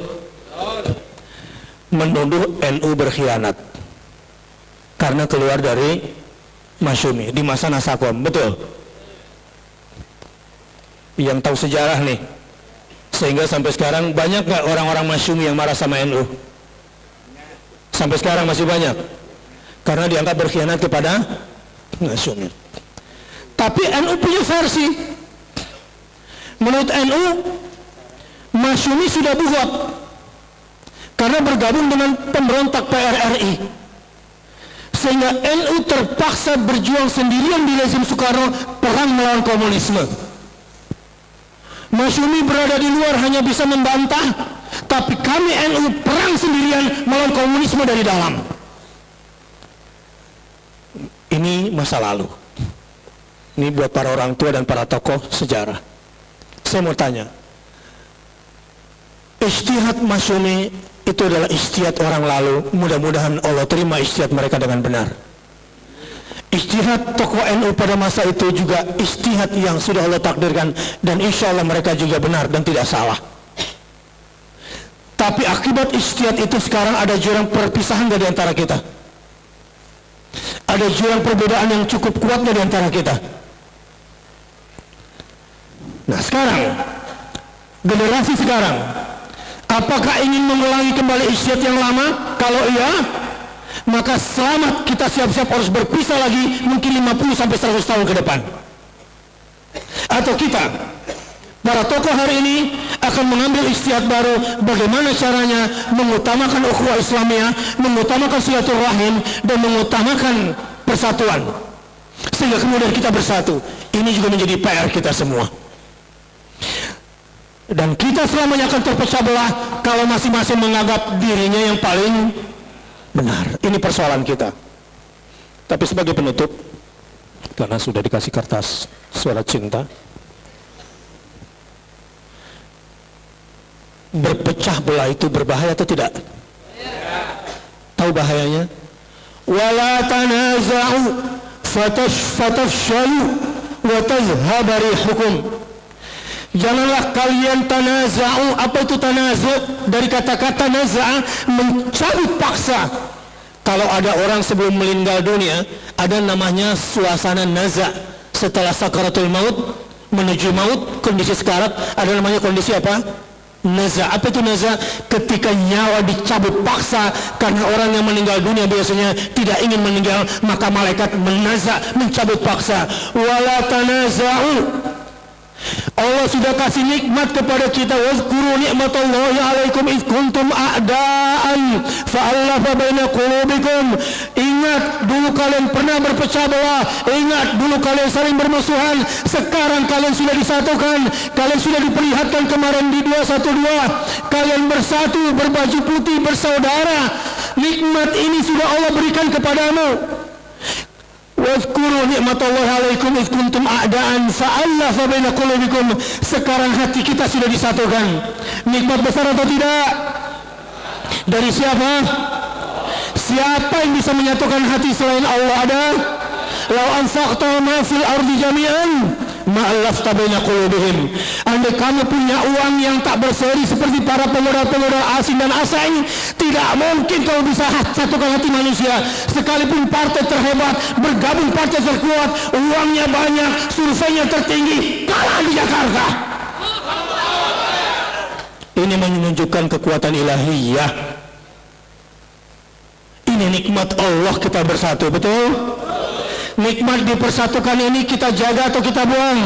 Menuduh NU berkhianat karena keluar dari masyumi di masa Nasakom, betul? Yang tahu sejarah nih, sehingga sampai sekarang banyak nggak orang-orang masyumi yang marah sama NU? Sampai sekarang masih banyak, karena dianggap berkhianat kepada Masyumi. Tapi NU punya versi. Menurut NU, Masyumi sudah bugot karena bergabung dengan pemberontak PRRI, sehingga NU terpaksa berjuang sendirian di rezim Soekarno perang melawan komunisme. Masyumi berada di luar hanya bisa membantah, tapi kami NU perang sendirian melawan komunisme dari dalam. Ini masa lalu. Ini buat para orang tua dan para tokoh sejarah. Saya mau tanya, ijtihad Masyumi itu adalah ijtihad orang lalu. Mudah-mudahan Allah terima ijtihad mereka dengan benar. Ijtihad tokoh NU pada masa itu juga ijtihad yang sudah Allah takdirkan, dan insya Allah mereka juga benar dan tidak salah. Tapi akibat ijtihad itu sekarang ada jurang perpisahan di antara kita. Ada jurang perbedaan yang cukup kuat di antara kita. Nah sekarang, generasi sekarang, apakah ingin mengulangi kembali ijtihad yang lama? Kalau iya, maka selamat, kita siap-siap harus berpisah lagi mungkin 50 sampai 100 tahun ke depan. Atau kita, para tokoh hari ini akan mengambil ijtihad baru, bagaimana caranya mengutamakan ukhuwah Islamiyah, mengutamakan silaturahim, dan mengutamakan persatuan, sehingga kemudian kita bersatu. Ini juga menjadi PR kita semua. Dan kita selamanya akan terpecah belah kalau masing-masing menganggap dirinya yang paling benar. Ini persoalan kita. Tapi sebagai penutup, karena sudah dikasih kertas surat cinta, berpecah belah itu berbahaya atau tidak? Tahu bahayanya? Wala tanaza'u fatafshalu wa tadhhaba rihukum. Janganlah kalian tanaza'u. Apa itu tanazu'? Dari kata-kata naza'a, mencabut paksa. Kalau ada orang sebelum meninggal dunia, ada namanya suasana naza'. Setelah sakaratul maut, menuju maut, kondisi sekarat, ada namanya kondisi apa? Naza'. Apa itu naza'? Ketika nyawa dicabut paksa. Karena orang yang meninggal dunia biasanya tidak ingin meninggal, maka malaikat menaza', mencabut paksa. Wala tanaza'u. Allah sudah kasih nikmat kepada kita. Wazkuru ni'matallahi alaikum idh kuntum a'da'an fa'allafa baina qulubikum. Ingat dulu kalian pernah berpecah belah, ingat dulu kalian saling bermusuhan, sekarang kalian sudah disatukan. Kalian sudah diperlihatkan kemarin di 212, kalian bersatu, berbaju putih, bersaudara. Nikmat ini sudah Allah berikan kepadamu. Wazkuru ni'matallahi alaikum idh kuntum a'da'an fa'allafa baina qulubikum. Sekarang hati kita sudah disatukan. Nikmat besar atau tidak? Dari siapa? Siapa yang bisa menyatukan hati selain Allah? Ada? Lau anfaqta ma fil ardi jami'an ma'allafta baina qulubihim. Andai kamu punya uang yang tak berseri seperti para pemuda-pemuda asing dan asing, tidak mungkin kamu bisa satukan hati manusia. Sekalipun partai terhebat, bergabung partai terkuat, uangnya banyak, surveinya tertinggi, kalah di Jakarta. Ini menunjukkan kekuatan ilahiyah. Ini nikmat Allah kita bersatu, betul? Nikmat dipersatukan ini kita jaga atau kita buang?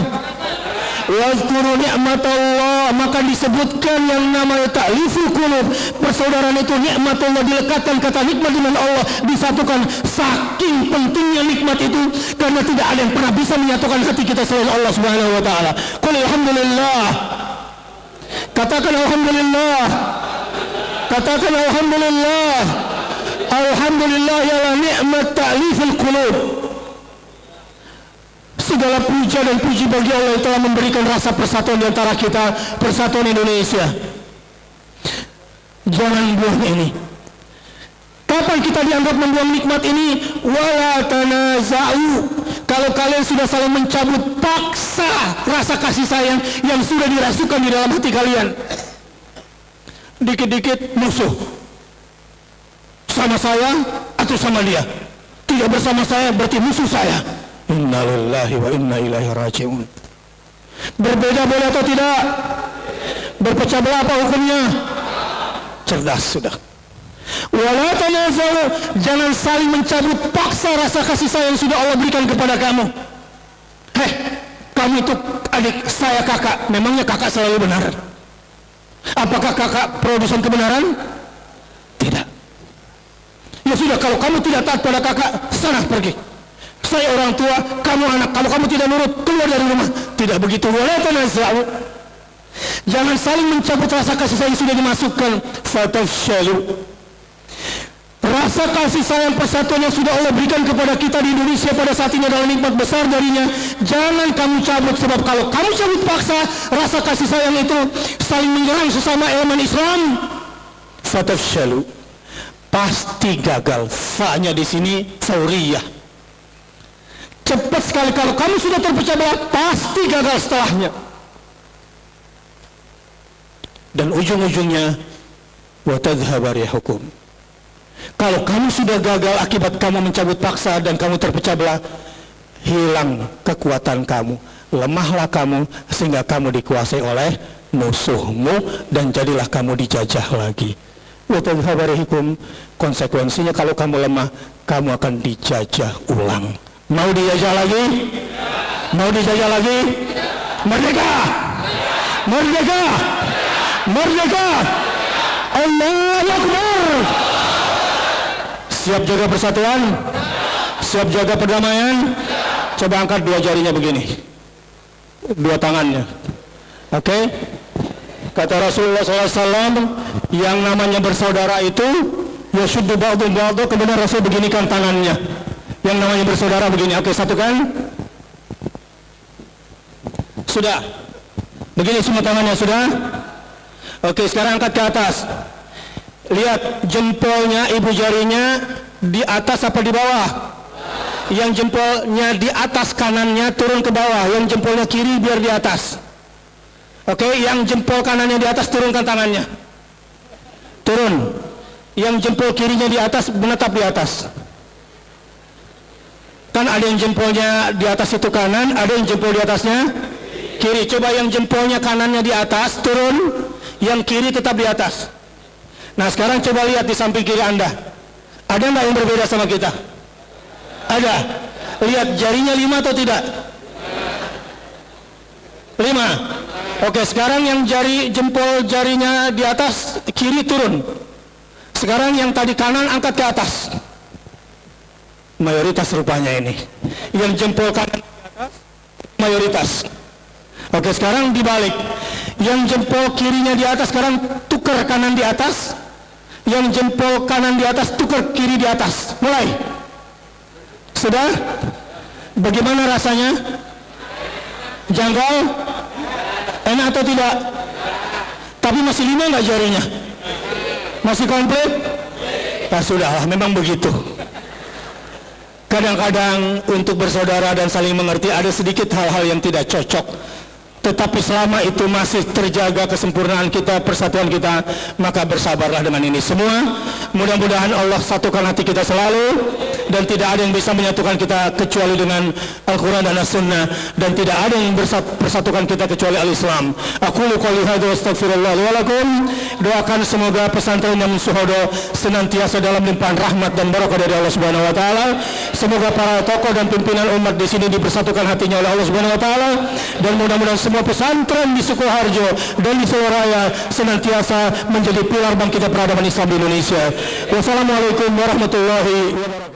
Wazkuru ni'matallah. Maka disebutkan yang namanya ta'liful qulub. Persaudaraan itu nikmat Allah, dilekatkan kata nikmat dengan Allah, disatukan. Saking pentingnya nikmat itu, karena tidak ada yang pernah bisa menyatukan hati kita selain Allah Subhanahu wa taala. Qul alhamdulillah. Katakan alhamdulillah. Katakan alhamdulillah. Alhamdulillah ya ni'mat ta'liful qulub. Segala puja dan puji bagi Allah yang telah memberikan rasa persatuan di antara kita, persatuan Indonesia. Jangan buang ini. Kapan kita dianggap membuang nikmat ini? Wala tanaza'u. Kalau kalian sudah saling mencabut paksa rasa kasih sayang yang sudah dirasukan di dalam hati kalian. Dikit-dikit musuh. Sama saya atau sama dia. Tidak bersama saya berarti musuh saya. Inna lillahi wa inna ilaihi raji'un. Berbeda boleh atau tidak? Berpecah belah apa hukumnya? Cerdas sudah. Wala tanaza'u. Jangan saling mencabut paksa rasa kasih sayang yang sudah Allah berikan kepada kamu. Kamu itu adik saya kakak. Memangnya kakak selalu benar? Apakah kakak produsen kebenaran? Tidak. Ya sudah, kalau kamu tidak taat pada kakak, sana pergi. Saya orang tua, kamu anak. Kalau kamu tidak nurut, keluar dari rumah. Tidak begitu. Wala tanaza'u. Jangan saling mencabut rasa kasih sayang yang sudah dimasukkan. Fatafshalu. Rasa kasih sayang persatuan yang sudah Allah berikan kepada kita di Indonesia pada saat ini adalah nikmat besar darinya. Jangan kamu cabut, sebab kalau kamu cabut paksa rasa kasih sayang itu, saling menyerang sesama elemen Islam, fatafshalu, pasti gagal. Fa-nya di sini fauriyah. Cepat sekali. Kalau kamu sudah terpecah belah, pasti gagal setelahnya. Dan ujung-ujungnya wa tadhhaba rihukum. Kalau kamu sudah gagal akibat kamu mencabut paksa dan kamu terpecah belah, hilang kekuatan kamu, lemahlah kamu, sehingga kamu dikuasai oleh musuhmu dan jadilah kamu dijajah lagi. Wa tadhhaba rihukum. Konsekuensinya kalau kamu lemah, kamu akan dijajah ulang. Mau dijajah lagi? Mau dijajah lagi? Merdeka! Merdeka! Merdeka! Allahu Akbar! Siap jaga persatuan? Siap jaga perdamaian? Coba angkat dua jarinya begini, dua tangannya. Oke? Kata Rasulullah SAW, yang namanya bersaudara itu yashuddu ba'du ba'du. Kemudian Rasul beginikan tangannya. Yang namanya bersaudara begini. Oke, satukan. Sudah. Begini semua tangannya, sudah. Oke, sekarang angkat ke atas. Lihat jempolnya, ibu jarinya di atas apa di bawah? yang jempolnya di atas kanannya turun ke bawah, yang jempolnya kiri biar di atas. Oke, yang jempol kanannya di atas turunkan tangannya. Turun. Yang jempol kirinya di atas menetap di atas. Kan ada yang jempolnya di atas itu kanan, ada yang jempol di atasnya kiri. Coba yang jempolnya kanannya di atas turun, yang kiri tetap di atas. Nah sekarang coba lihat di samping kiri Anda. Ada nggak yang berbeda sama kita? Ada. Lihat jarinya 5 atau tidak? 5. Oke, sekarang yang jempol jarinya di atas kiri turun. Sekarang yang tadi kanan angkat ke atas. Mayoritas rupanya ini. Yang jempol kanan di atas mayoritas. Oke, sekarang dibalik. Yang jempol kirinya di atas sekarang tukar kanan di atas. Yang jempol kanan di atas tukar kiri di atas. Mulai. Sudah? Bagaimana rasanya? Janggal? Enak atau tidak? Tapi masih 5 nggak jarinya? Masih komplit? Ya sudahlah, memang begitu. Kadang-kadang untuk bersaudara dan saling mengerti ada sedikit hal-hal yang tidak cocok. Tetapi selama itu masih terjaga kesempurnaan kita, persatuan kita, maka bersabarlah dengan ini semua. Mudah-mudahan Allah satukan hati kita selalu, dan tidak ada yang bisa menyatukan kita kecuali dengan Al-Quran dan As-Sunnah, dan tidak ada yang persatukan kita kecuali Al-Islam. Aku qouli hadza wa astaghfirullah li wa lakum. Doakan semoga pesantren Yamin Suhodo senantiasa dalam limpahan rahmat dan barakah dari Allah Subhanahu wa taala. Semoga para tokoh dan pimpinan umat di sini dipersatukan hatinya oleh Allah Subhanahu wa taala, dan mudah-mudahan semua pesantren di Sukoharjo dan di Solo Raya senantiasa menjadi pilar bangkit peradaban Islam di Indonesia. Wassalamualaikum warahmatullahi wabarakatuh.